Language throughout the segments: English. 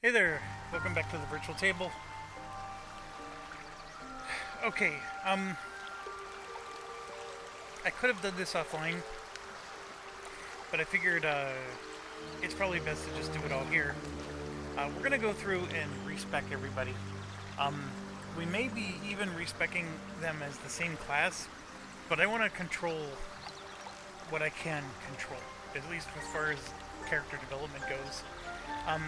Hey there, welcome back to the virtual table. Okay, I could have done this offline, but I figured it's probably best to just do it all here. We're gonna go through and respec everybody. Um, we may be even respecing them as the same class, but I want to control what I can control, at least as far as character development goes. Um,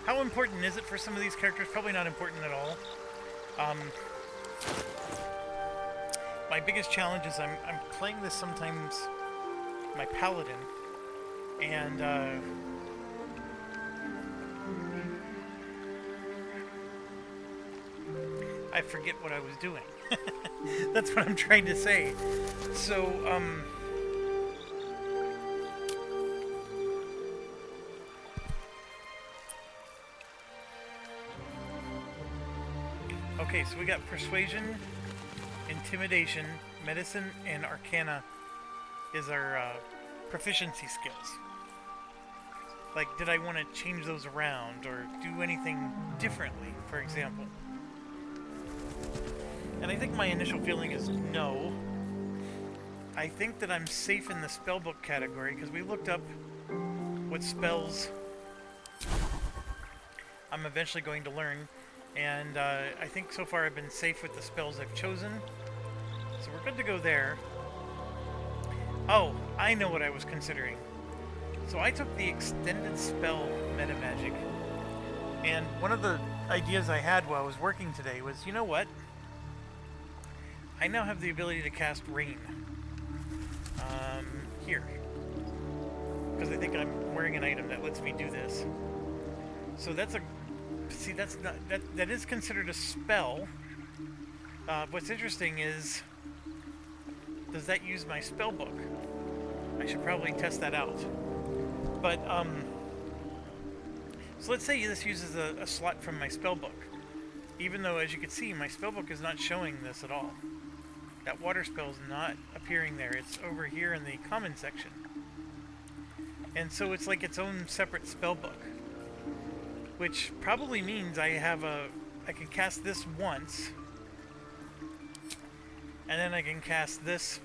how important is it for some of these characters? Probably not important at all. Um, my biggest challenge is I'm playing this sometimes my paladin, and I forget what I was doing. That's what I'm trying to say. So, okay, so we got persuasion, intimidation, medicine, and arcana is our proficiency skills. Like, did I want to change those around or do anything differently, for example? And I think my initial feeling is no. I think that I'm safe in the spellbook category because we looked up what spells I'm eventually going to learn, and I think so far I've been safe with the spells I've chosen. So we're good to go there. Oh, I know what I was considering. So I took the extended spell meta magic, and one of the ideas I had while I was working today was, you know what? I now have the ability to cast rain. Here. Because I think I'm wearing an item that lets me do this. So that's a... See, that's not... That is considered a spell. What's interesting is... Does that use my spell book? I should probably test that out. But, so let's say this uses a slot from my spell book. Even though, as you can see, my spell book is not showing this at all. That water spell is not appearing there. It's over here in the common section. And so it's like its own separate spell book. Which probably means I can cast this once. And then I can cast this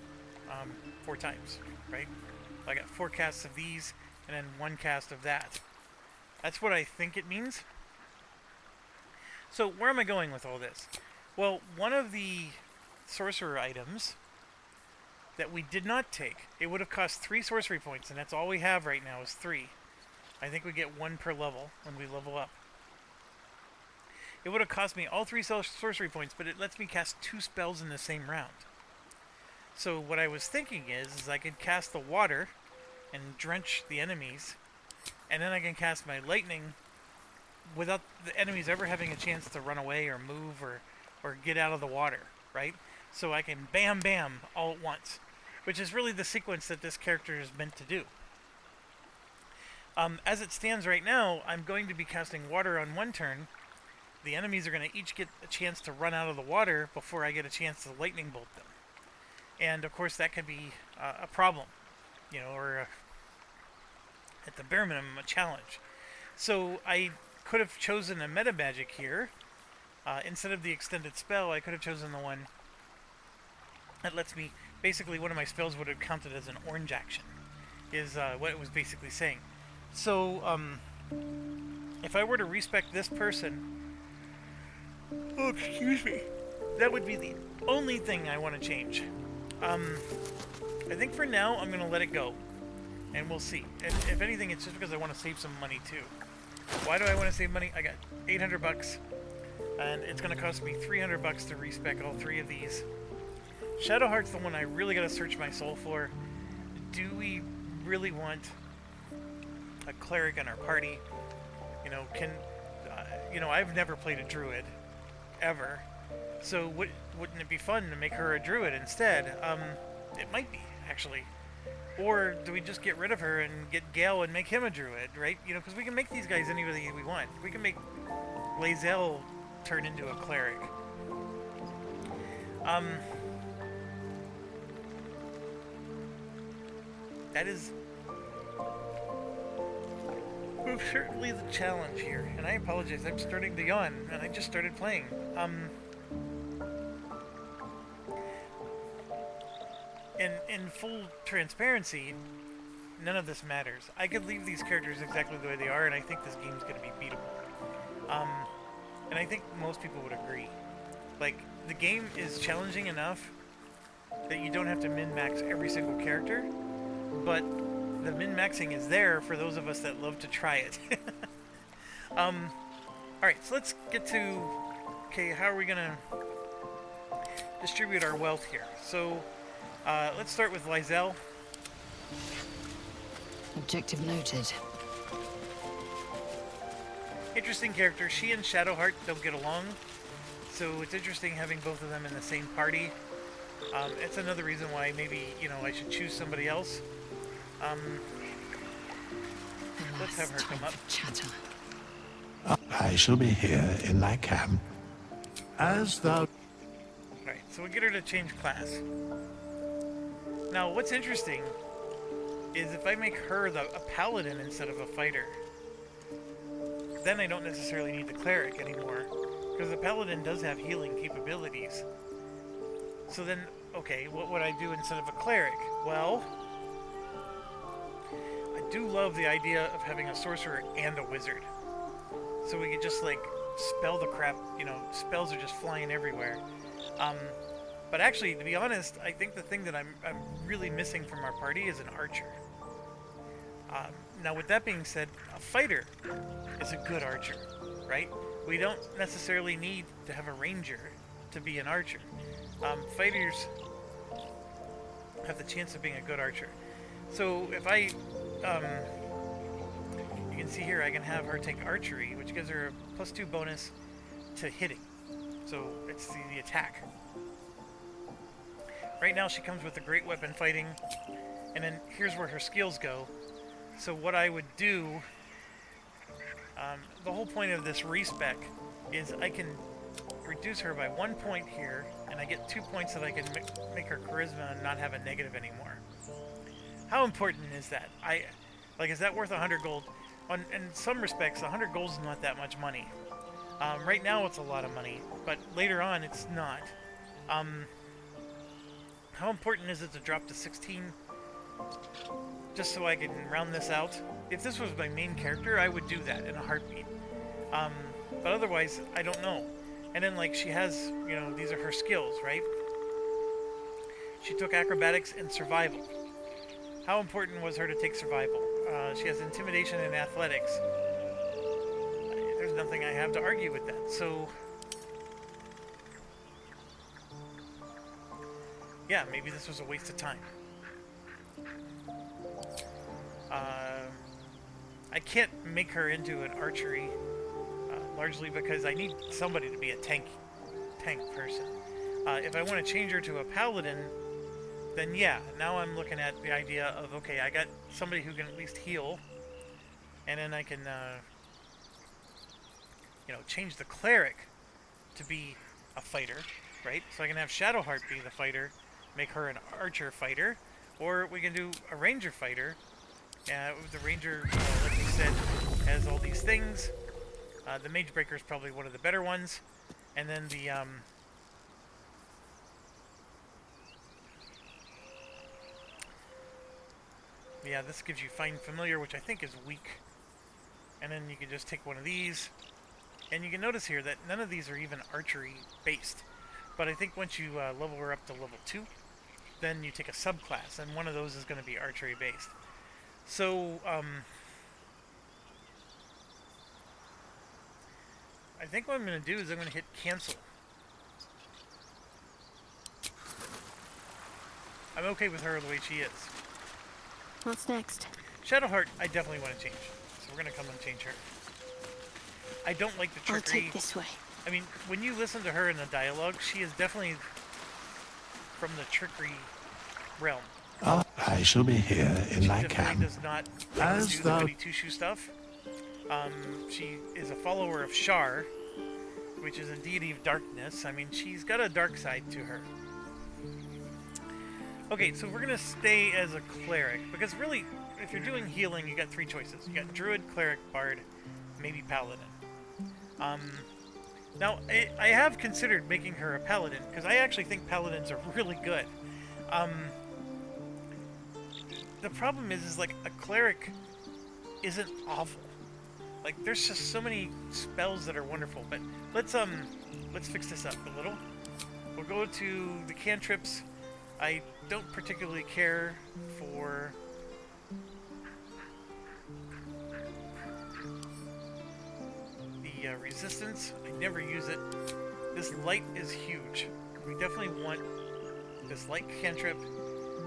4 times, right? I got 4 casts of these, and then 1 cast of that. That's what I think it means. So where am I going with all this? Well, one of the sorcerer items that we did not take, it would have cost 3 sorcery points, and that's all we have right now is 3. I think we get 1 per level when we level up. It would have cost me all 3 sorcery points, but it lets me cast 2 spells in the same round. So what I was thinking is I could cast the water and drench the enemies, and then I can cast my lightning without the enemies ever having a chance to run away or move or get out of the water, right? So I can bam bam all at once, which is really the sequence that this character is meant to do. As it stands right now, I'm going to be casting water on 1 turn. The enemies are going to each get a chance to run out of the water before I get a chance to lightning bolt them. And of course that could be a problem, you know, or at the bare minimum a challenge. So I could have chosen a meta magic here. Instead of the extended spell, I could have chosen the one that lets me, basically one of my spells would have counted as an orange action, is what it was basically saying. So, if I were to respec this person, oh, excuse me, that would be the only thing I want to change. I think for now, I'm going to let it go, and we'll see. And if anything, it's just because I want to save some money, too. Why do I want to save money? I got 800 bucks. And it's going to cost me 300 bucks to respec all 3 of these. Shadowheart's the one I really got to search my soul for. Do we really want a cleric in our party? You know, I've never played a druid, ever. So wouldn't it be fun to make her a druid instead? It might be, actually. Or do we just get rid of her and get Gale and make him a druid, right? You know, because we can make these guys anybody we want. We can make Lae'zel turn into a cleric. That is... certainly the challenge here, and I apologize, I'm starting to yawn, and I just started playing. In full transparency, none of this matters. I could leave these characters exactly the way they are, and I think this game's going to be beatable. And I think most people would agree. Like, the game is challenging enough that you don't have to min-max every single character, but the min-maxing is there for those of us that love to try it. Alright, so let's get to... Okay, how are we going to distribute our wealth here? So, let's start with Lizelle. Objective noted. Interesting character. She and Shadowheart don't get along, so it's interesting having both of them in the same party. It's another reason why maybe, you know, I should choose somebody else. Let's have her come up. Chatter. I shall be here in thy camp, as thou... Alright, so we get her to change class. Now, what's interesting is if I make her a paladin instead of a fighter, then I don't necessarily need the cleric anymore, because the paladin does have healing capabilities. So then, okay, what would I do instead of a cleric? Well, I do love the idea of having a sorcerer and a wizard. So we could just, like, spell the crap, you know, spells are just flying everywhere. But actually, to be honest, I think the thing that I'm really missing from our party is an archer. Now, with that being said, a fighter is a good archer, right? We don't necessarily need to have a ranger to be an archer. Fighters have the chance of being a good archer. So if I, you can see here, I can have her take archery, which gives her a +2 bonus to hitting. So it's the attack. Right now she comes with a great weapon fighting, and then here's where her skills go. So what I would do, the whole point of this respec is I can reduce her by 1 point here, and I get 2 points that I can make her charisma and not have a negative anymore. How important is that? Is that worth 100 gold? In some respects, 100 gold is not that much money. Right now it's a lot of money, but later on it's not. How important is it to drop to 16? Just so I can round this out. If this was my main character, I would do that in a heartbeat. But otherwise, I don't know. And then, like, she has, you know, these are her skills, right? She took acrobatics and survival. How important was her to take survival? She has intimidation and athletics. There's nothing I have to argue with that. So, yeah, maybe this was a waste of time. I can't make her into an archery, largely because I need somebody to be a tank person. If I want to change her to a paladin, then yeah, now I'm looking at the idea of, okay, I got somebody who can at least heal, and then I can, you know, change the cleric to be a fighter, right? So I can have Shadowheart be the fighter, make her an archer fighter, or we can do a ranger fighter. The ranger, like we said, has all these things. The Mage Breaker is probably one of the better ones. And then the, yeah, this gives you Find Familiar, which I think is weak. And then you can just take one of these. And you can notice here that none of these are even archery based. But I think once you level her up to level 2, then you take a subclass, and one of those is going to be archery based. So, I think what I'm going to do is I'm going to hit cancel. I'm okay with her the way she is. What's next? Shadowheart, I definitely want to change. So we're going to come and change her. I don't like the trickery. I'll take this way. I mean, when you listen to her in the dialogue, she is definitely from the trickery realm. I shall be here in thy She camp, definitely does not as do the thou... goody two-shoe stuff. She is a follower of Shar, which is a deity of darkness. I mean, she's got a dark side to her. Okay, so we're going to stay as a cleric, because really, if you're doing healing, you got three choices. You got Druid, Cleric, Bard, maybe Paladin. Um, Now, I have considered making her a Paladin, because I actually think Paladins are really good. Um, the problem is like, a Cleric isn't awful. Like, there's just so many spells that are wonderful, but let's fix this up a little. We'll go to the cantrips. I don't particularly care for the resistance. I never use it. This light is huge. We definitely want this light cantrip,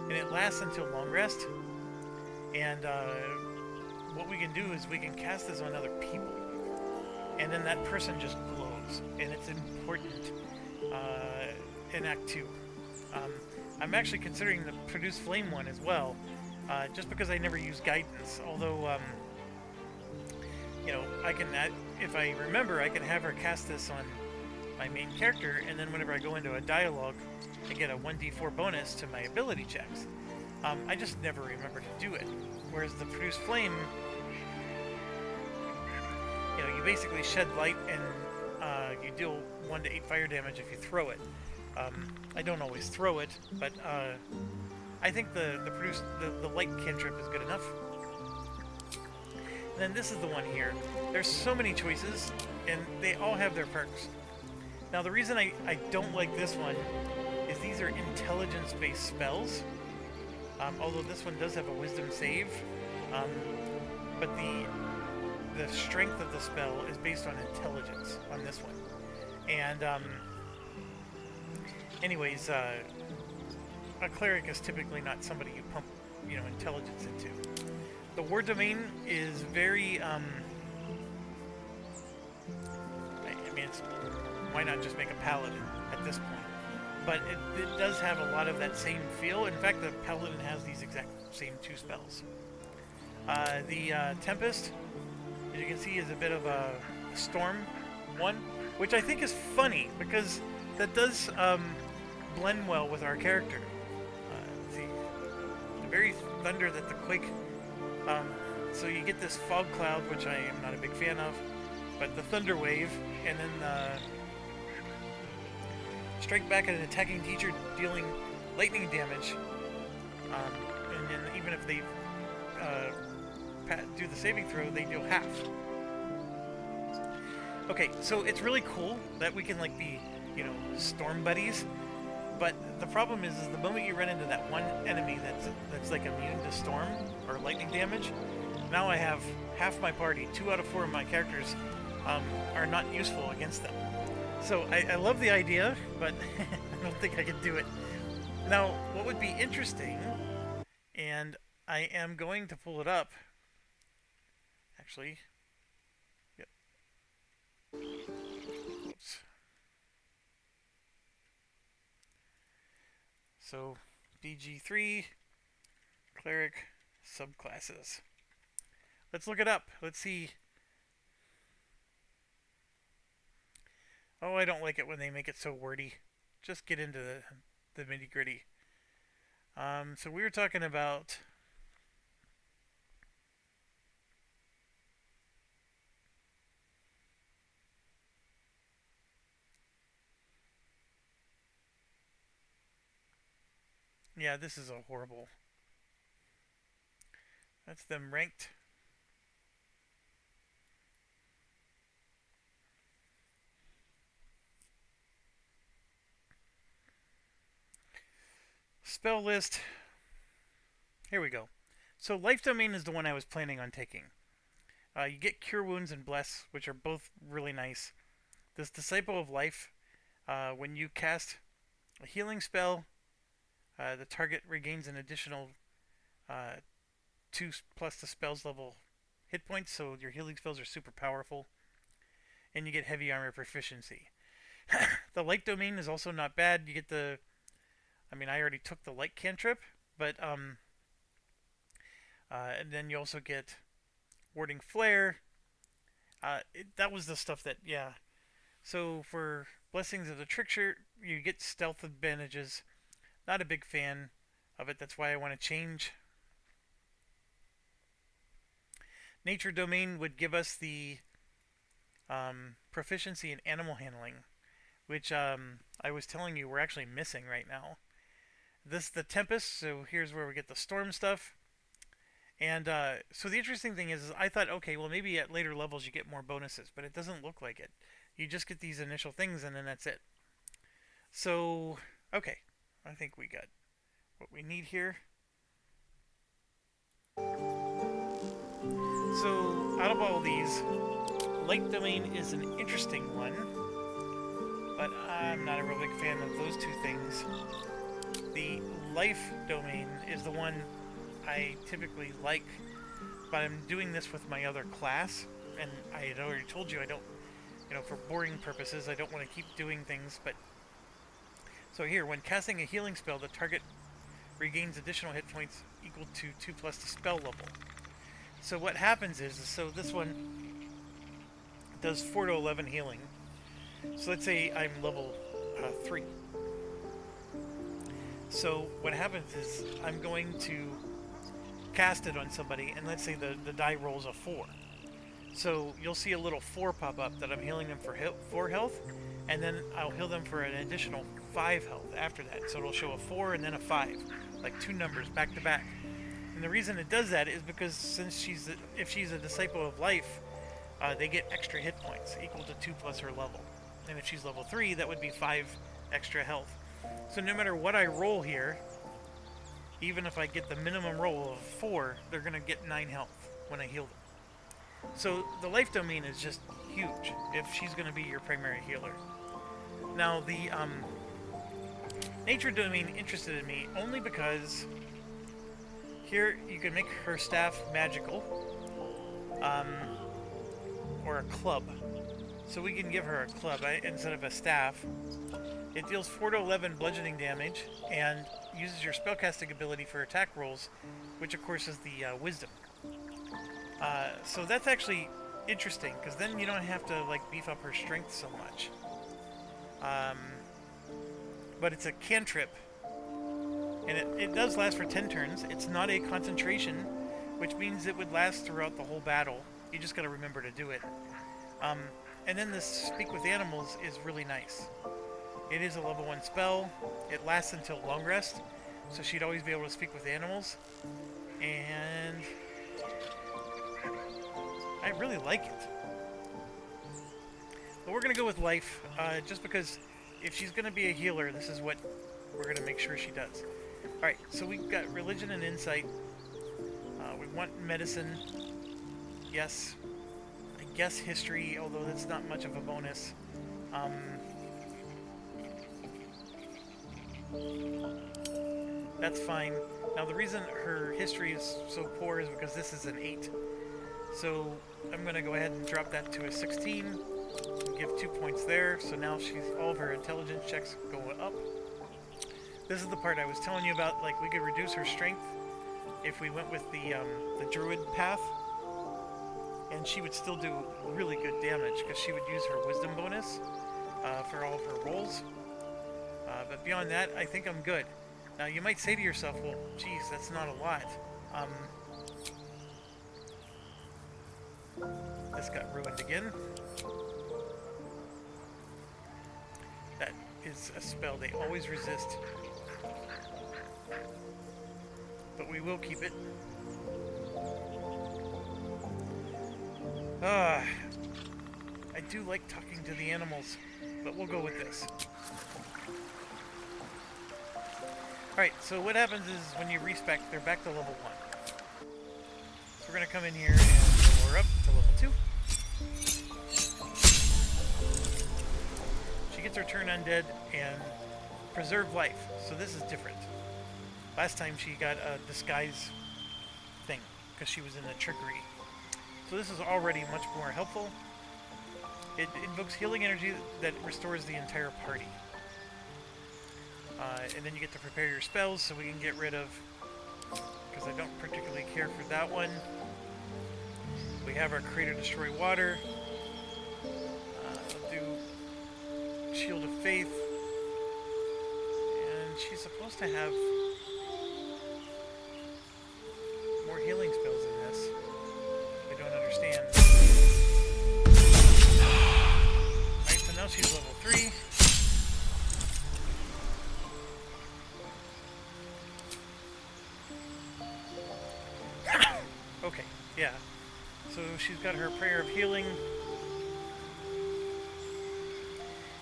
and it lasts until long rest. And what we can do is we can cast this on other people, and then that person just glows, and it's important in Act 2. I'm actually considering the Produce Flame one as well, just because I never use guidance, although, you know, I can, if I remember, I can have her cast this on my main character, and then whenever I go into a dialogue, I get a 1d4 bonus to my ability checks. I just never remember to do it. Whereas the Produce Flame, you know, you basically shed light and you deal 1 to 8 fire damage if you throw it. I don't always throw it, but I think the light cantrip is good enough. And then this is the one here. There's so many choices, and they all have their perks. Now the reason I don't like this one is these are intelligence-based spells. Although this one does have a wisdom save, but the strength of the spell is based on intelligence on this one. And anyways, a cleric is typically not somebody you pump, you know, intelligence into. The war domain is very, I mean, it's, why not just make a paladin at this point? But it does have a lot of that same feel. In fact, the Paladin has these exact same 2 spells. The Tempest, as you can see, is a bit of a storm one, which I think is funny, because that does blend well with our character. The very thunder that the quake... so you get this fog cloud, which I am not a big fan of, but the thunder wave, and then strike back at an attacking teacher, dealing lightning damage, and then even if they do the saving throw, they deal half. Okay, so it's really cool that we can, like, be, you know, storm buddies, but the problem is the moment you run into that one enemy that's like immune to storm or lightning damage, now I have half my party, 2 out of 4 of my characters are not useful against them. So I love the idea, but I don't think I can do it. Now, what would be interesting, and I am going to pull it up, actually, yep. Oops. So, bg3, cleric, subclasses. Let's look it up. Let's see. Oh, I don't like it when they make it so wordy. Just get into the nitty-gritty. So we were talking about... Yeah, this is a horrible... That's them ranked. Spell list. Here we go. So Life Domain is the one I was planning on taking. You get Cure Wounds and Bless, which are both really nice. This Disciple of Life, when you cast a healing spell, the target regains an additional 2 plus the spell's level hit points, so your healing spells are super powerful. And you get heavy armor proficiency. The Light Domain is also not bad. You get the... I mean, I already took the Light Cantrip, but and then you also get Warding Flare. That was the stuff that, yeah. So for Blessings of the Trickster, you get stealth advantages. Not a big fan of it. That's why I want to change. nature domain would give us the proficiency in animal handling, which I was telling you we're actually missing right now. This is the Tempest, so here's where we get the storm stuff. And so the interesting thing is I thought, okay, well maybe at later levels you get more bonuses, but it doesn't look like it. You just get these initial things and then that's it. So, okay, I think we got what we need here. So, out of all these, light domain is an interesting one, but I'm not a real big fan of those two things. The life domain is the one I typically like, but I'm doing this with my other class, and I had already told you I don't, for boring purposes, I don't want to keep doing things, but so here, when casting a healing spell, the target regains additional hit points equal to 2 plus the spell level. So what happens is so this one does 4 to 11 healing. So let's say I'm level 3. So what happens is I'm going to cast it on somebody, and let's say the die rolls a 4. So you'll see a little 4 pop up that I'm healing them for 4 health, and then I'll heal them for an additional 5 health after that. So it'll show a 4 and then a 5, like 2 numbers back to back. And the reason it does that is because if she's a disciple of life, they get extra hit points equal to 2 plus her level. And if she's level 3, that would be 5 extra health. So no matter what I roll here, even if I get the minimum roll of 4, they're going to get 9 health when I heal them. So the life domain is just huge if she's going to be your primary healer. Now the nature domain interested in me only because here you can make her staff magical, or a club. So we can give her a club instead of a staff. It deals 4 to 11 bludgeoning damage and uses your spellcasting ability for attack rolls, which of course is the wisdom. So that's actually interesting because then you don't have to beef up her strength so much. But it's a cantrip, and it does last for 10 turns. It's not a concentration, which means it would last throughout the whole battle. You just got to remember to do it. And then the Speak with Animals is really nice. It is a level 1 spell. It lasts until long rest, so she'd always be able to speak with animals. And I really like it. But we're going to go with life, just because if she's going to be a healer, this is what we're going to make sure she does. Alright, so we've got religion and insight. We want medicine. Yes. I guess history, although that's not much of a bonus. That's fine. Now the reason her history is so poor is because this is an 8. So I'm going to go ahead and drop that to a 16. Give 2 points there. So now all of her intelligence checks go up. This is the part I was telling you about. We could reduce her strength if we went with the druid path, and she would still do really good damage because she would use her wisdom bonus for all of her rolls. But beyond that, I think I'm good. Now you might say to yourself, well, geez, that's not a lot. This got ruined again. That is a spell they always resist. But we will keep it. I do like talking to the animals, but we'll go with this. Alright, so what happens is when you respec, they're back to level 1. So we're going to come in here and roll her up to level 2. She gets her turn undead and preserve life, so this is different. Last time she got a disguise thing because she was in the trickery. So this is already much more helpful. It invokes healing energy that restores the entire party. And then you get to prepare your spells, so we can get rid of, because I don't particularly care for that one. We have our Creator Destroy Water. We'll do Shield of Faith. And she's supposed to have more healing spells in this. I don't understand she's got her prayer of healing.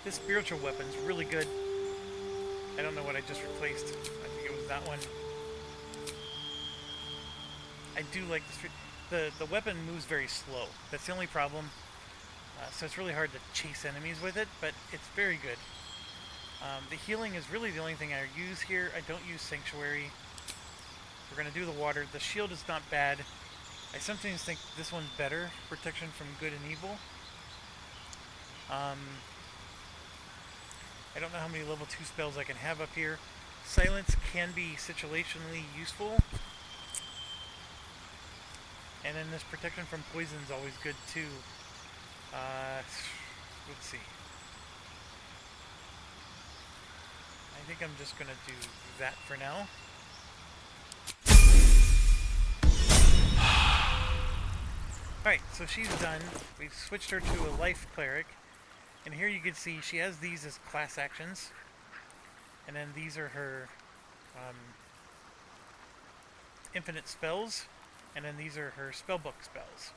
This spiritual weapon's really good. I don't know what I just replaced. I think it was that one. I do like the weapon moves very slow. That's the only problem. So it's really hard to chase enemies with it, but it's very good. The healing is really the only thing I use here. I don't use Sanctuary. We're going to do the water. The shield is not bad. I sometimes think this one's better. Protection from good and evil. I don't know how many level 2 spells I can have up here. Silence can be situationally useful. And then this protection from poison is always good too. Let's see. I think I'm just going to do that for now. Alright, so she's done. We've switched her to a life cleric. And here you can see she has these as class actions. And then these are her infinite spells. And then these are her spellbook spells.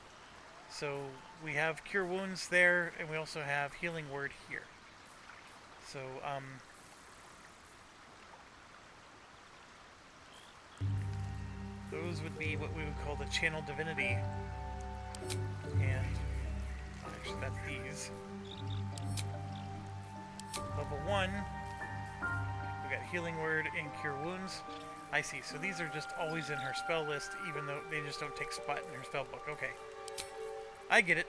So we have Cure Wounds there, and we also have Healing Word here. So, those would be what we would call the Channel Divinity. And, actually that's these. Level 1, we got Healing Word and Cure Wounds. I see, so these are just always in her spell list, even though they just don't take spot in her spell book. Okay. I get it.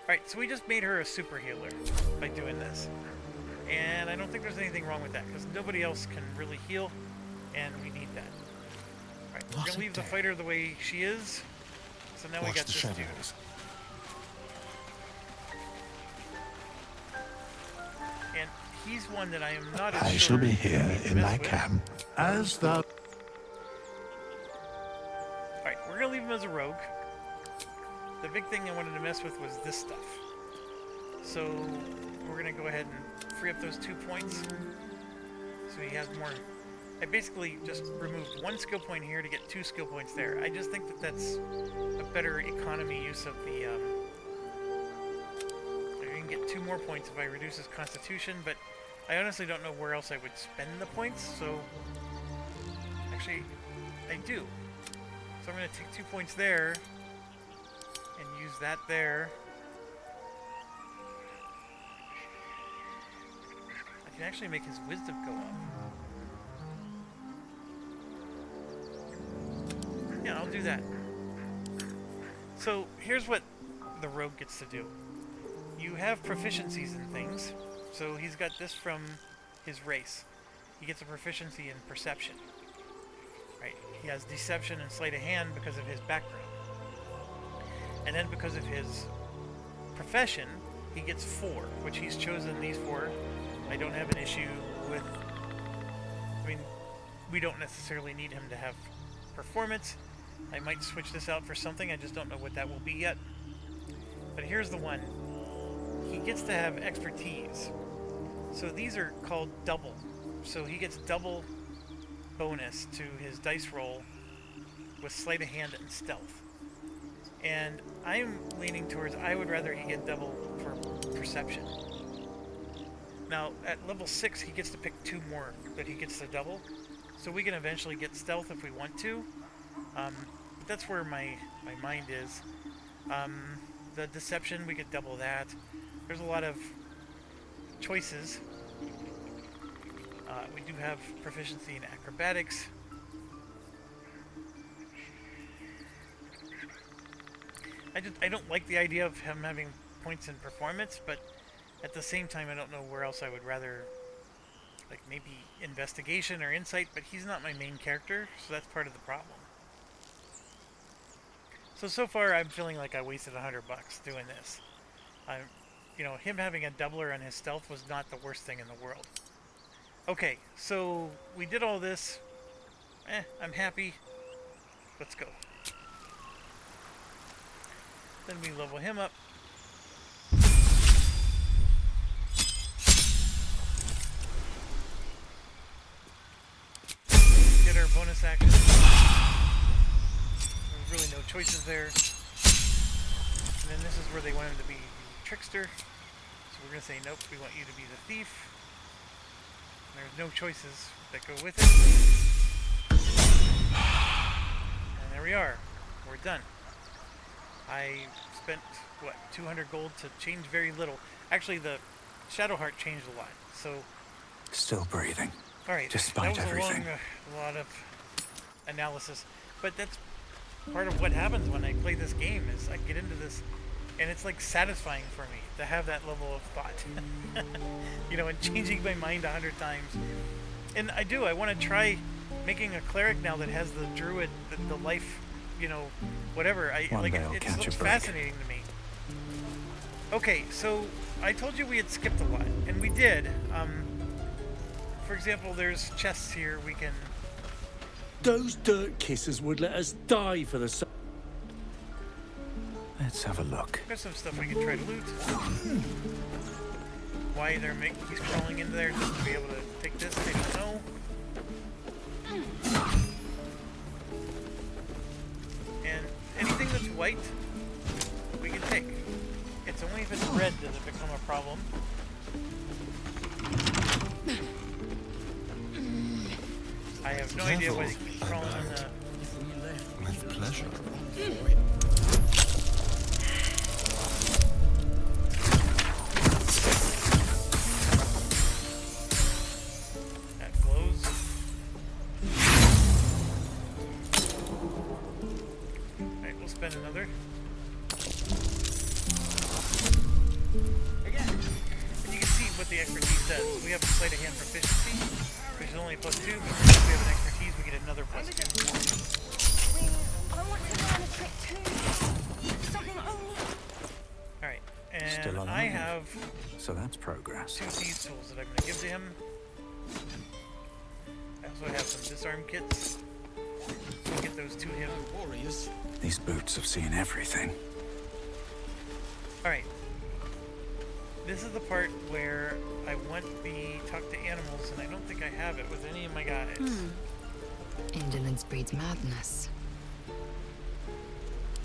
Alright, so we just made her a super healer by doing this. And I don't think there's anything wrong with that, because nobody else can really heal, and we need that. Alright, we're going to leave the fighter the way she is. So now we got this dude. And he's one that I am not as sure. I shall be here in thy camp, as thou... Alright, we're going to leave him as a rogue. The big thing I wanted to mess with was this stuff. So we're going to go ahead and free up those 2 points. So he has more. I basically just removed 1 skill point here to get 2 skill points there. I just think that that's a better economy use of the... you can get 2 more points if I reduce his constitution, but I honestly don't know where else I would spend the points, so... Actually, I do. So I'm going to take 2 points there, and use that there. I can actually make his wisdom go up. Yeah, I'll do that. So here's what the rogue gets to do. You have proficiencies in things. So he's got this from his race. He gets a proficiency in perception. Right? He has deception and sleight of hand because of his background. And then because of his profession, he gets 4, which he's chosen these 4. I don't have an issue with... I mean, we don't necessarily need him to have performance. I might switch this out for something, I just don't know what that will be yet. But here's the one. He gets to have expertise. So these are called double. So he gets double bonus to his dice roll with sleight of hand and stealth. And I'm leaning towards I would rather he get double for perception. Now, at level 6, he gets to pick 2 more that he gets to double. So we can eventually get stealth if we want to. But that's where my mind is. The deception, we could double that. There's a lot of choices. We do have proficiency in acrobatics. I don't like the idea of him having points in performance, but at the same time I don't know where else I would rather, like maybe investigation or insight, but he's not my main character, so that's part of the problem. So far I'm feeling like I wasted $100 doing this. You know, him having a doubler on his stealth was not the worst thing in the world. Okay, so we did all this. I'm happy. Let's go. Then we level him up. Get our bonus action. There's really no choices there. And then this is where they want him to be the trickster. So we're going to say, nope, we want you to be the thief. And there's no choices that go with it. And there we are. We're done. I spent, what, 200 gold to change very little. Actually, the Shadowheart changed a lot. So, Still breathing. alright, Despite that was everything. a lot of analysis. But that's part of what happens when I play this game, is I get into this, and it's like satisfying for me to have that level of thought. You know, and changing my mind 100 times. And I do, I want to try making a cleric now that has the druid, the life, you know, whatever. One Like day I'll it catch a looks break. fascinating to me. Okay, so I told you we had skipped a lot, and we did. For example, there's chests here we can. Those dirt kissers would let us die for the Let's have a look. There's some stuff we can try to loot. Why he's crawling into there just to be able to take this, I don't know. And anything that's white, we can take. It's only if it's red does it become a problem. I have no idea why they keep crawling on the... With pleasure. That glows. Alright, we'll spend another. Again. And you can see what the expertise does. We have a sleight of hand proficiency, which is only +2, but if we have an expertise, we get another +2. I want to learn a trick too. Something only. Alright, Still and alive. I have So that's progress. 2 thieves tools that I'm going to give to him. I also have some disarm kits. We'll get those to him. warriors. These boots have seen everything. Alright. This is the part where I want the talk to animals, and I don't think I have it with any of my guys. Indolence breeds madness.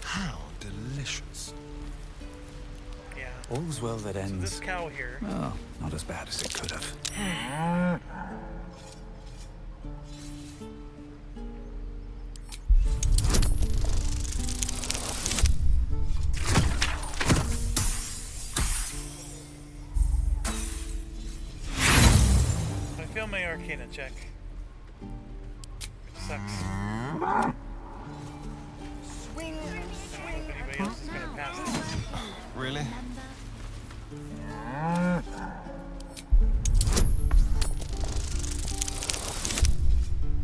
How delicious. Yeah. All's well that So this ends. cow here. Oh, not as bad as it could have. I failed my Arcana check. Which sucks. Swing, I don't know if anybody else is gonna pass this. Really?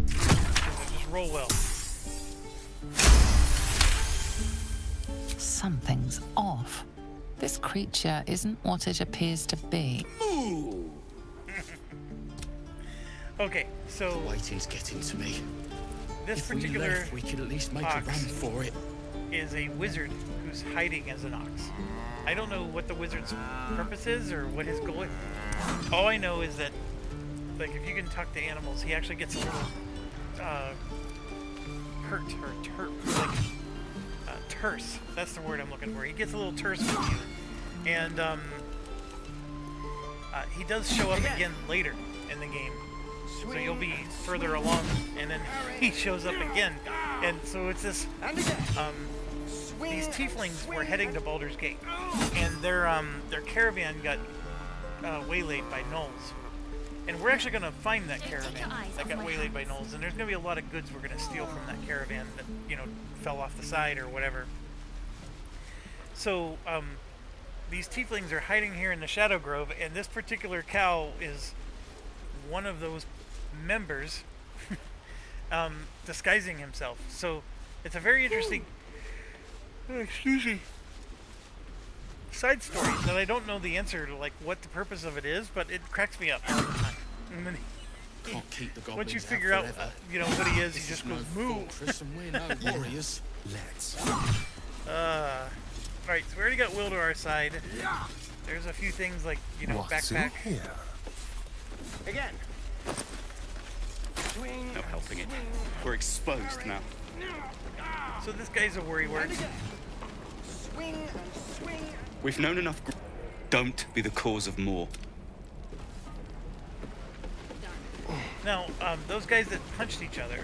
Just roll well. Something's off. This creature isn't what it appears to be. Okay, so Waiting's getting to me. this If we particular left, we could at least make a ox run for it. is a wizard who's hiding as an ox. I don't know what the wizard's purpose is or what his goal is. All I know is that, like, if you can talk to animals, he actually gets a little hurt or terse. That's the word I'm looking for. He gets a little terse with you, and he does show up again later in the game. So you'll be further along, and then he shows up again, and so it's this. These tieflings were heading to Baldur's Gate, and their caravan got waylaid by gnolls, and we're actually going to find that caravan that got waylaid by gnolls, and there's going to be a lot of goods we're going to steal from that caravan that, you know, fell off the side or whatever. So these tieflings are hiding here in the Shadow Grove, and this particular cow is one of those members disguising himself. So it's a very interesting side story that I don't know the answer to, like, what the purpose of it is, but it cracks me up all the time. And then Can't keep the goblins once you out figure out, forever. you know, what he is, he This just no goes moo. fortress and we're no warriors. Let's. Alright, so we already got Will to our side. There's a few things like, you know, What's in backpack. here? Again. No helping it. We're exposed now. So this guy's a worrywart. swing and swing. We've known enough. Don't be the cause of more. Now, those guys that punched each other,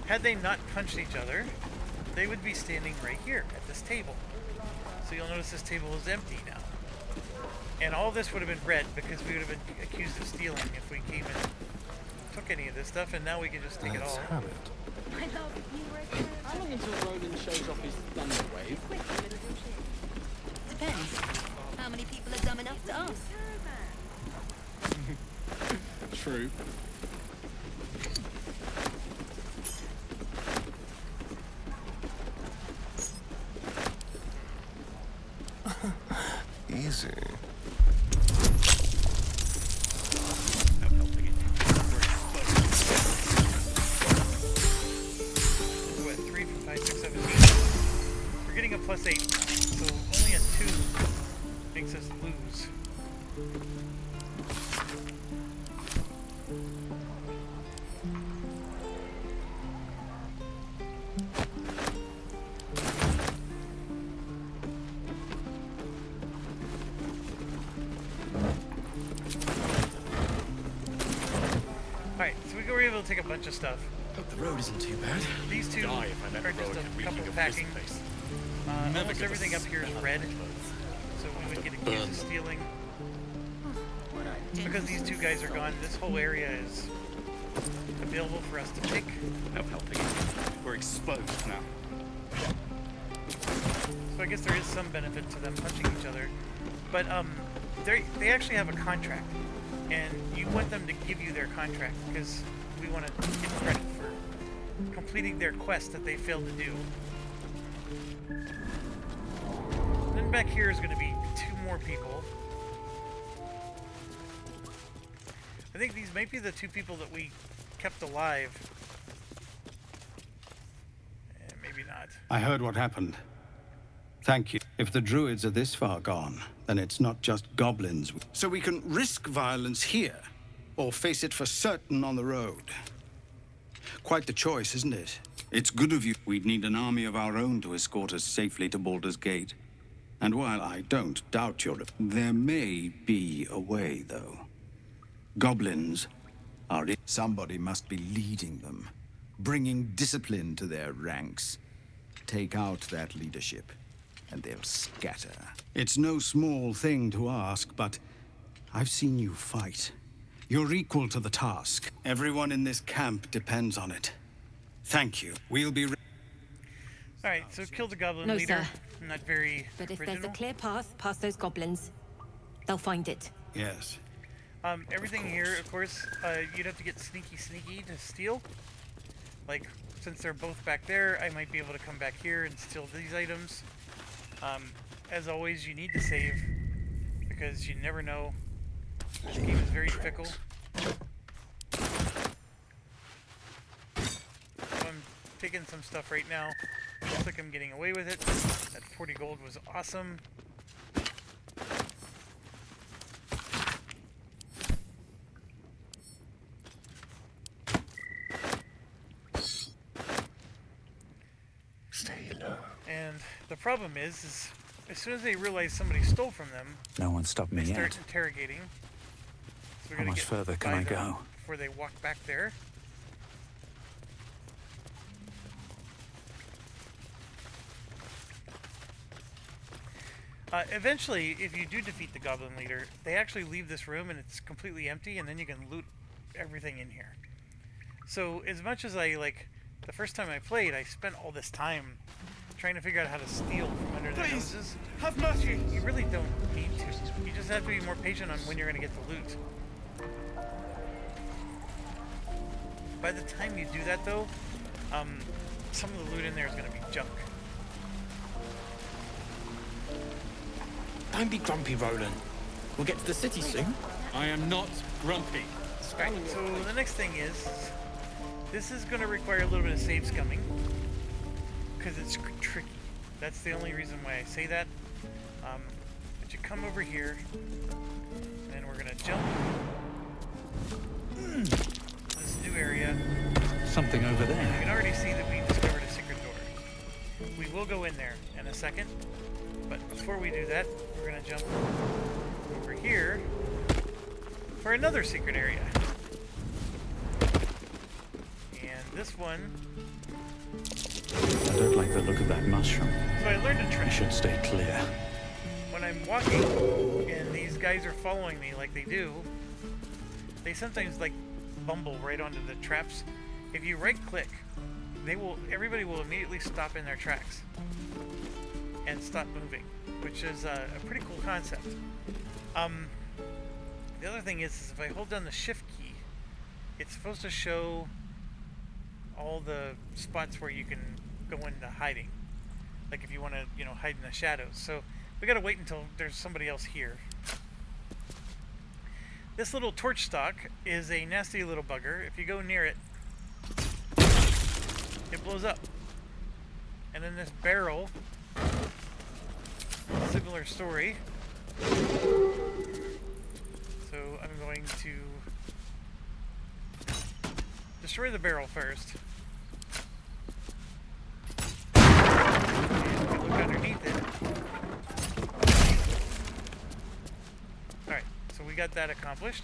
had they not punched each other, they would be standing right here at this table. So you'll notice this table is empty now. And all this would have been red because we would have been accused of stealing if we came and took any of this stuff, and now we can just take it all. have it. I love you. How long until Roland shows off his thunder wave? Depends. How many people are dumb enough to ask? True. Easy. No helping it. What, 3 from 5, 6, 7, 8. We're getting a +8, so only a 2 makes us lose. Alright, so we were able to take a bunch of stuff. Hope the road isn't too bad. These two are just a couple packing. Almost everything up here is red, so we would get accused of stealing. Because these two guys are gone, this whole area is available for us to pick. No helping it. We're exposed now. So I guess there is some benefit to them punching each other. But they actually have a contract, and you want them to give you their contract because we want to get credit for completing their quest that they failed to do. Then back here is going to be 2 more people. I think these might be the 2 people that we kept alive. Maybe not. I heard what happened. Thank you. If the druids are this far gone, then it's not just goblins. So we can risk violence here, or face it for certain on the road. Quite the choice, isn't it? It's good of you. We'd need an army of our own to escort us safely to Baldur's Gate. And while I don't doubt your... There may be a way, though. Goblins are... Somebody must be leading them, bringing discipline to their ranks. Take out that leadership, and they'll scatter. It's no small thing to ask, but I've seen you fight. You're equal to the task. Everyone in this camp depends on it. Thank you. We'll be... Alright, so kill the goblin No, leader. sir. Not very But if original. there's a clear path past those goblins, they'll find it. Yes. Everything here, of course, you'd have to get sneaky to steal. Like, since they're both back there, I might be able to come back here and steal these items. As always, you need to save, because you never know. This game is very fickle. So I'm taking some stuff right now. Looks like I'm getting away with it. That 40 gold was awesome. Stay low. And the problem is as soon as they realize somebody stole from them, No one stopped me they start yet. interrogating. So we're How gonna much get further can by I them go? before they walk back there. Eventually, if you do defeat the goblin leader, they actually leave this room and it's completely empty, and then you can loot everything in here. So as much as I the first time I played, I spent all this time trying to figure out how to steal from under their noses. Have mercy! You really don't need to. You just have to be more patient on when you're going to get the loot. By the time you do that, though, some of the loot in there is going to be junk. Don't be grumpy, Roland. We'll get to the city soon. I am not grumpy. Right, so the next thing is, this is going to require a little bit of save scumming, because it's tricky. That's the only reason why I say that. But you come over here, and then we're going to jump to this new area. Something over You there. can already see that we discovered a secret door. we will go in there in a second. But before we do that, we're going to jump over here for another secret area. And this one... I don't like the look of that mushroom. So I learned a I trick. should stay clear. When I'm walking and these guys are following me like they do, they sometimes like bumble right onto the traps. If you right click, everybody will immediately stop in their tracks and stop moving, which is a pretty cool concept. The other thing is if I hold down the shift key, it's supposed to show all the spots where you can go into hiding. Like if you want to, hide in the shadows. So we gotta wait until there's somebody else here. This little torch stalk is a nasty little bugger. If you go near it, it blows up. And then this barrel, similar story. So I'm going to destroy the barrel first. And look underneath it. Alright, so we got that accomplished.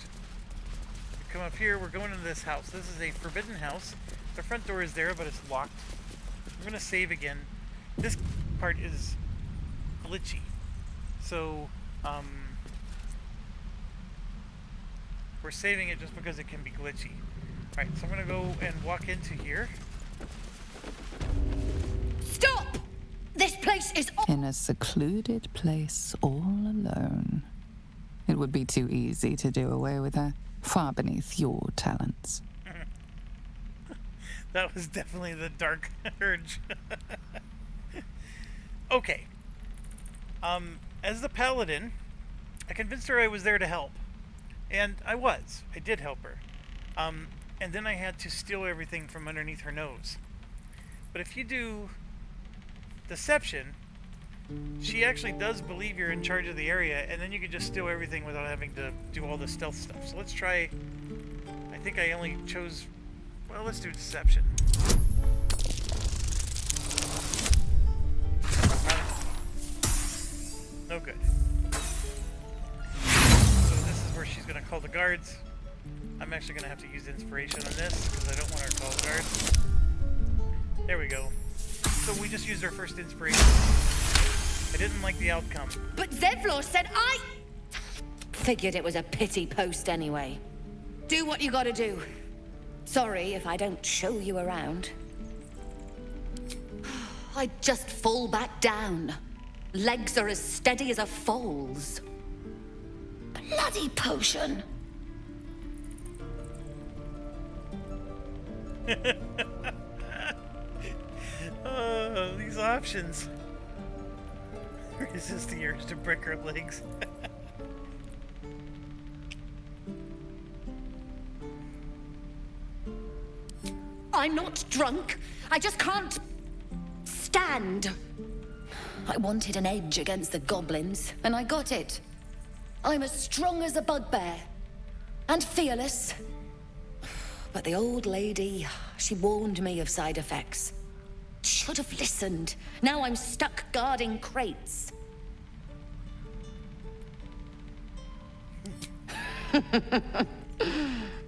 We come up here, we're going into this house. This is a forbidden house. The front door is there, but it's locked. I'm going to save again. This part is glitchy. So, we're saving it just because it can be glitchy. Alright, so I'm going to go and walk into here. Stop! This place is... In a secluded place all alone. It would be too easy to do away with her, far beneath your talents. That was definitely the dark urge. Okay. As the paladin, I convinced her I was there to help. And I was. I did help her. And then I had to steal everything from underneath her nose. But if you do deception, she actually does believe you're in charge of the area, and then you can just steal everything without having to do all the stealth stuff. So let's try... I think I only chose... Well, let's do deception. No good. So this is where she's going to call the guards. I'm actually going to have to use inspiration on this because I don't want her to call the guards. There we go. So we just used our first inspiration. I didn't like the outcome. But Zevlor said I... Figured it was a pity post anyway. Do what you gotta do. Sorry if I don't show you around. I just fall back down. Legs are as steady as a foal's. Bloody potion. Oh, these options. Resist the urge to break her legs. I'm not drunk. I just can't stand. I wanted an edge against the goblins, and I got it. I'm as strong as a bugbear. And fearless. But the old lady, she warned me of side effects. Should have listened. Now I'm stuck guarding crates.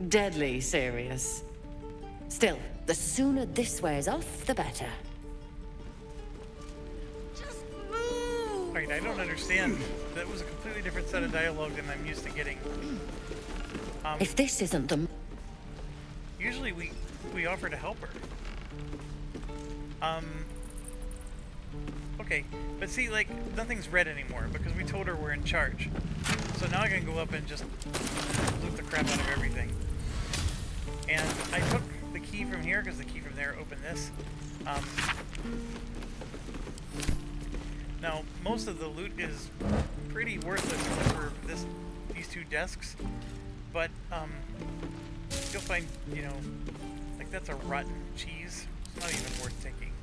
Deadly serious. Still, the sooner this wears off, the better. Just move! Alright, I don't understand. That was a completely different set of dialogue than I'm used to getting. If this isn't the... Usually we offer to help her. Okay, but see, like, nothing's red anymore because we told her we're in charge. So now I can go up and just loot the crap out of everything. And I took the key from here because the key from there opened this. Now, most of the loot is pretty worthless except for these two desks. But, you'll find, you know, like that's a rotten cheese. It's not even worth taking.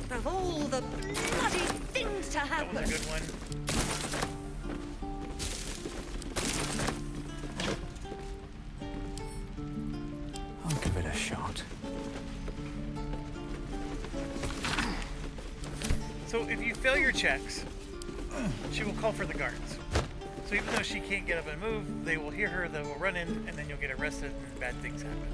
Of all the bloody things to happen. That was a good one. I'll give it a shot. failure checks, she will call for the guards. So even though she can't get up and move, they will hear her, they will run in, and then you'll get arrested and bad things happen.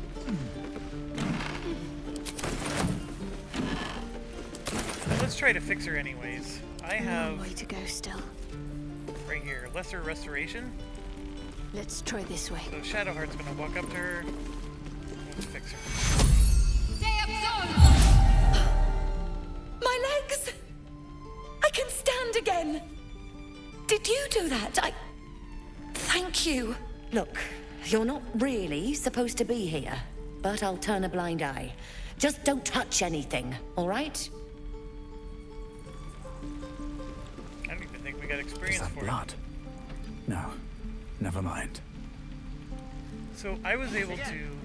Now let's try to fix her anyways. I have... way to go still. Right here, lesser restoration. Let's try this way. So Shadowheart's gonna walk up to her. Let's fix her. Stay up, zone! My legs! I can stand again! Did you do that? Thank you. Look, you're not really supposed to be here, but I'll turn a blind eye. Just don't touch anything, all right? I don't even think we got experience Is that for blood? it. No. Never mind. So I was able to...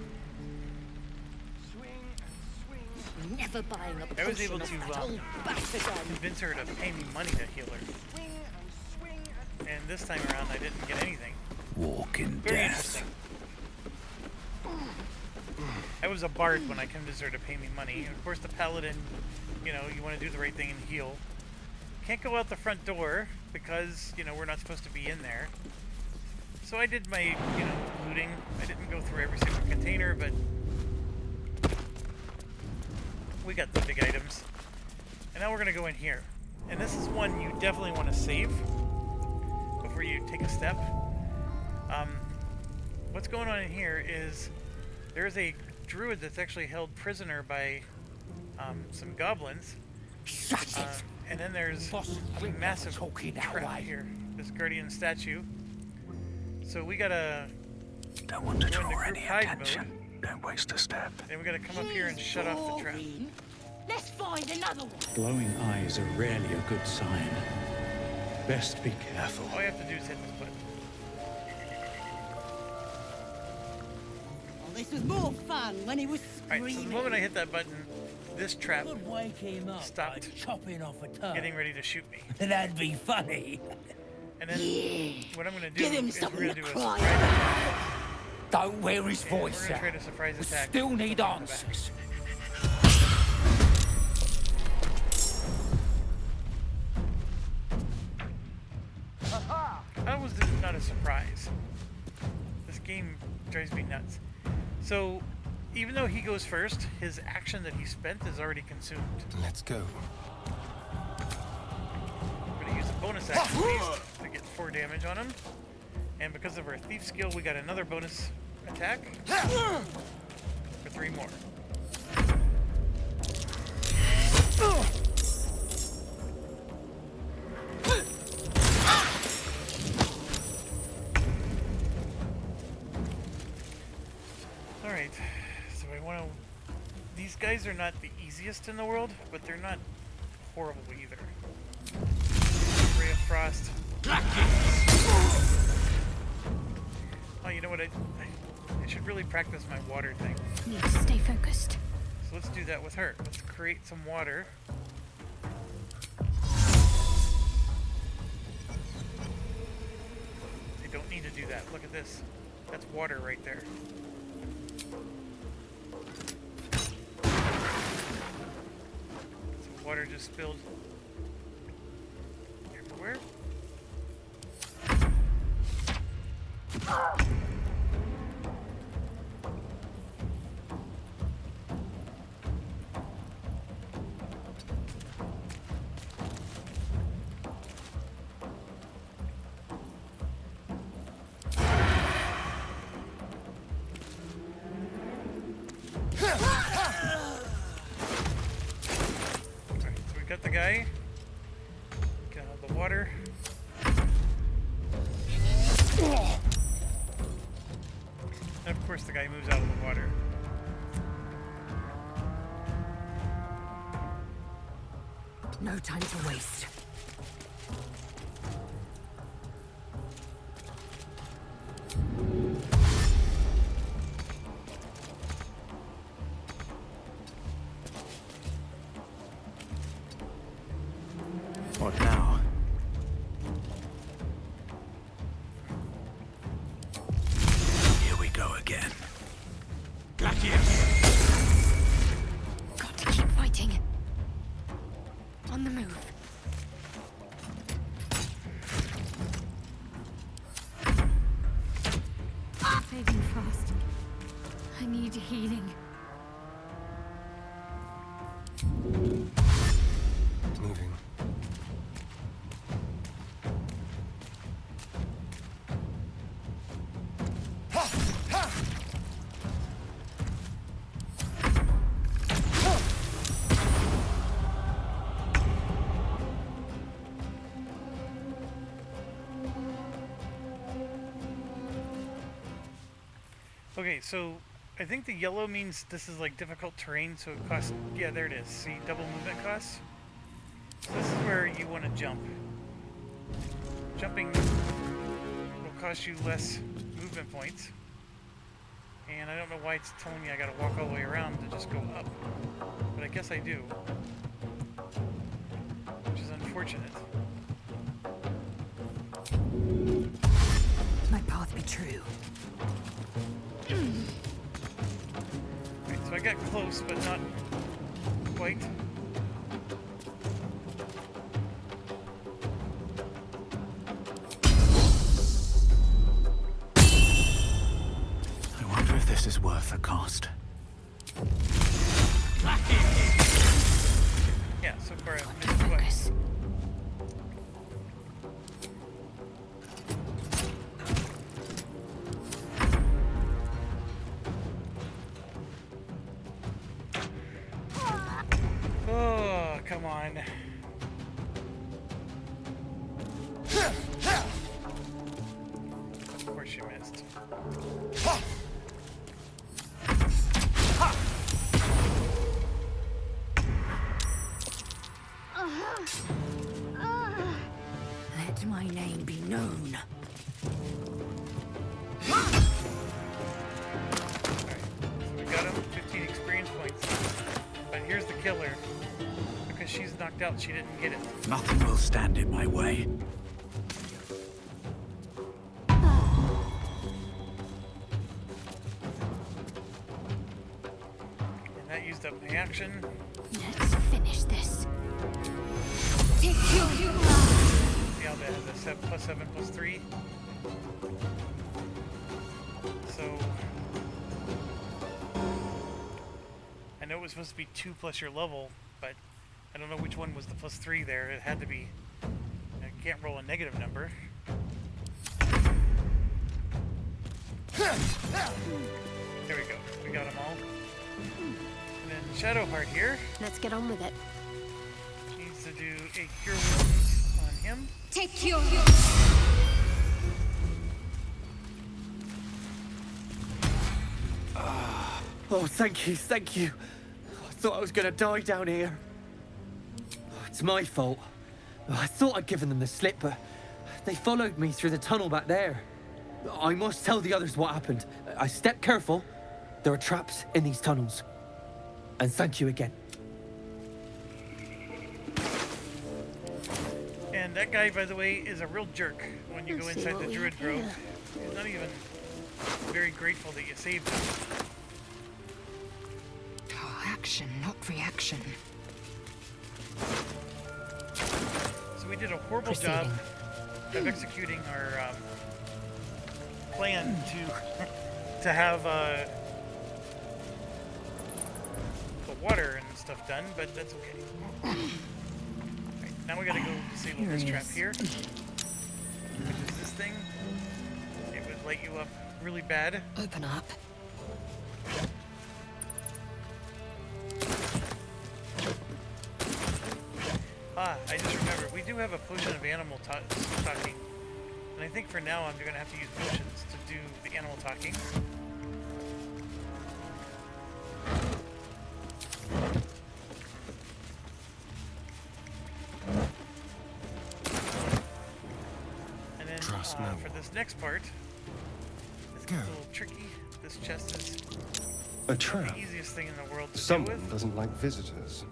Never buying a potion I was able to of that old bastard. convince her to pay me money to heal her. And this time around, I didn't get anything. Walk in Very death. interesting. I was a bard when I convinced her to pay me money. And of course, the paladin, you know, you want to do the right thing and heal. Can't go out the front door because, you know, we're not supposed to be in there. So I did my, you know, looting. I didn't go through every single container, but we got the big items. And now we're going to go in here. And this is one you definitely want to save before you take a step. What's going on in here is there's a druid that's actually held prisoner by some goblins. And then there's a massive trap here, this guardian statue. So we gotta Don't want to go draw into any group hide attention. mode. Don't waste a step. Then we gotta come up here and shut off the trap. Let's find another one. Glowing eyes are rarely a good sign. Best be careful. All you have to do is hit this button. Oh, this was more fun when he was Alright, so the screaming. moment I hit that button, this trap Could wake him up stopped by chopping off a toe. getting ready to shoot me. That'd be funny. And then what I'm gonna do Give him is we're something gonna to do a cry surprise about. attack. Don't wear his And we're voice gonna out. try to surprise We attack. still need from the back. answers. How was this not a surprise? This game drives me nuts. So, even though he goes first, his action that he spent is already consumed. Let's go. I'm going to use a bonus action beast to get 4 damage on him. And because of our thief skill, we got another bonus attack for 3 more. Alright, so I want to... These guys are not the easiest in the world, but they're not horrible either. Ray of Frost. Oh, you know what? I should really practice my water thing. Need to stay focused. So let's do that with her. Let's create some water. They don't need to do that. Look at this. That's water right there. Some water just spilled everywhere. Alright, so we got the guy. Get out of the water. And of course the guy moves out of the water. No time to waste. What now? Here we go again. Got to keep fighting. On the move. fading fast. I need healing. Moving. Okay, so I think the yellow means this is like difficult terrain, so it costs, yeah, there it is. See, double movement costs. So this is where you want to jump. Jumping will cost you less movement points. And I don't know why it's telling me I gotta walk all the way around to just go up. But I guess I do. Which is unfortunate. My path be true. Right, so I got close, but not quite. I wonder if this is worth the cost. Yeah, so far I've missed twice. Oh, come on. Of course you missed. Let my name be known. Alright, so we got him, 15 experience points. But here's the killer. Because she's knocked out, she didn't get it. Nothing will stand in my way. And that used up my action. Let's finish this. See how that has a 7+7+3. So I know it was supposed to be 2 plus your level, but I don't know which one was the +3 there. It had to be. I can't roll a negative number. There we go. We got them all. And then Shadowheart here. Let's get on with it. Needs to do a cure wounds on him. Take cure. Oh, thank you, thank you. I thought I was gonna die down here. It's my fault. I thought I'd given them the slip, but they followed me through the tunnel back there. I must tell the others what happened. I stepped careful. There are traps in these tunnels. And thank you again. And that guy, by the way, is a real jerk when you go inside the Druid Grove. He's not even very grateful that you saved him. Oh, action, not reaction. So we did a horrible job of executing our plan to have the water and stuff done, but that's okay. Right, now we gotta go disable this trap here, which is this thing. It would light you up really bad. Open up. Ah, I just remembered, we do have a potion of animal talking. And I think for now I'm going to have to use potions to do the animal talking. And then for this next part, it's a little tricky. This chest is A trap. the easiest thing in the world to Someone deal with. doesn't like visitors.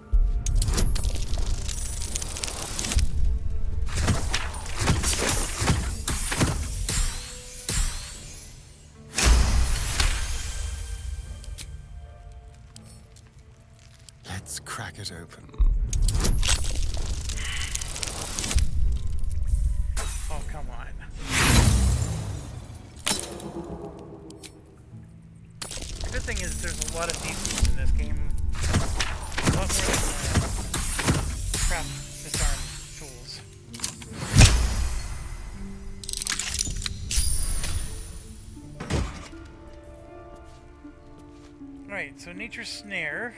Let's crack it open. Oh, come on. lot of defense in this game. A lot more than craft disarm tools. Alright, so Nature's Snare.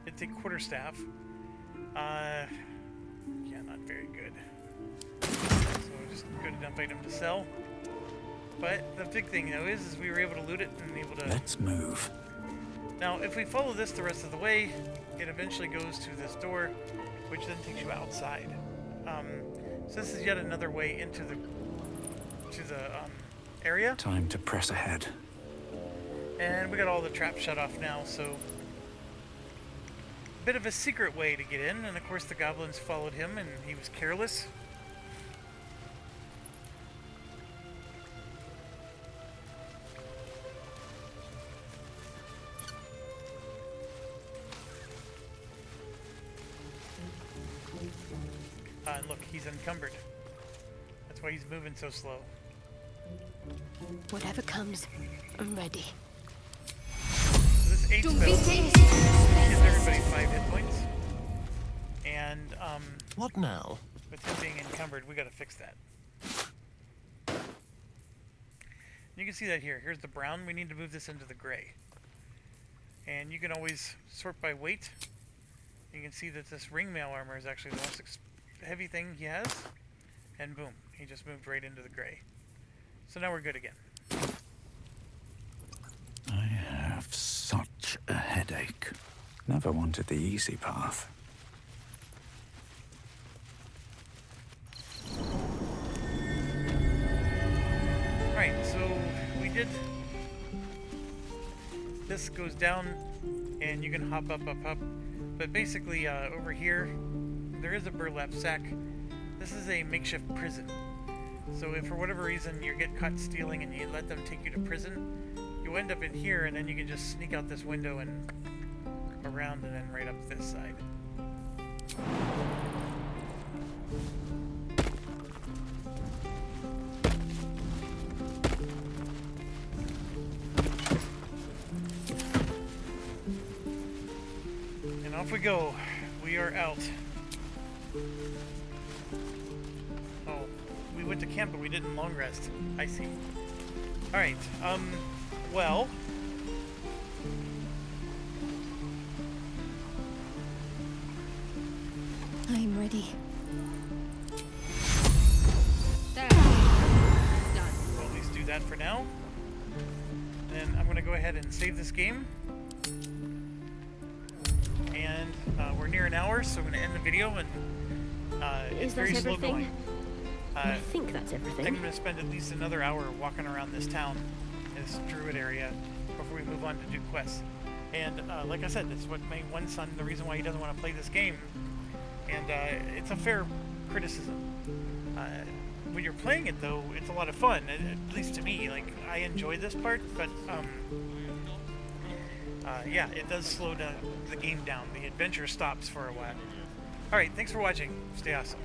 It's a quarterstaff. Yeah, not very good. So just a good enough item to sell. But the big thing though is we were able to loot it and able to... Let's move. Now, if we follow this the rest of the way, it eventually goes to this door, which then takes you outside. So this is yet another way into the area. Time to press ahead. And we got all the traps shut off now, so bit of a secret way to get in, and of course the goblins followed him and he was careless. And look, he's encumbered. That's why he's moving so slow. Whatever comes, I'm ready. So this 8 spell gives everybody 5 hit points. And, What now? with him being encumbered, we gotta fix that. You can see that here. Here's the brown. We need to move this into the gray. And you can always sort by weight. You can see that this ringmail armor is actually the most heavy thing he has. And boom, he just moved right into the gray. So now we're good again. I have such a headache. Never wanted the easy path. Alright, so we did... This goes down, and you can hop up. But basically, over here, there is a burlap sack. This is a makeshift prison. So if for whatever reason you get caught stealing and you let them take you to prison, you end up in here, and then you can just sneak out this window and around and then right up this side. And off we go. We are out. Oh, we went to camp, but we didn't long rest. I see. Alright, well... I'm ready. There. We'll at least do that for now. And I'm going to go ahead and save this game. And we're near an hour, so I'm going to end the video, and it's very slow going. I think that's everything. I'm going to spend at least another hour walking around this town, this druid area, before we move on to do quests. And like I said, this is what my one son, the reason why he doesn't want to play this game. And it's a fair criticism. When you're playing it, though, it's a lot of fun, at least to me. Like, I enjoy this part, but yeah, it does slow down the game down. The adventure stops for a while. Alright, thanks for watching. Stay awesome.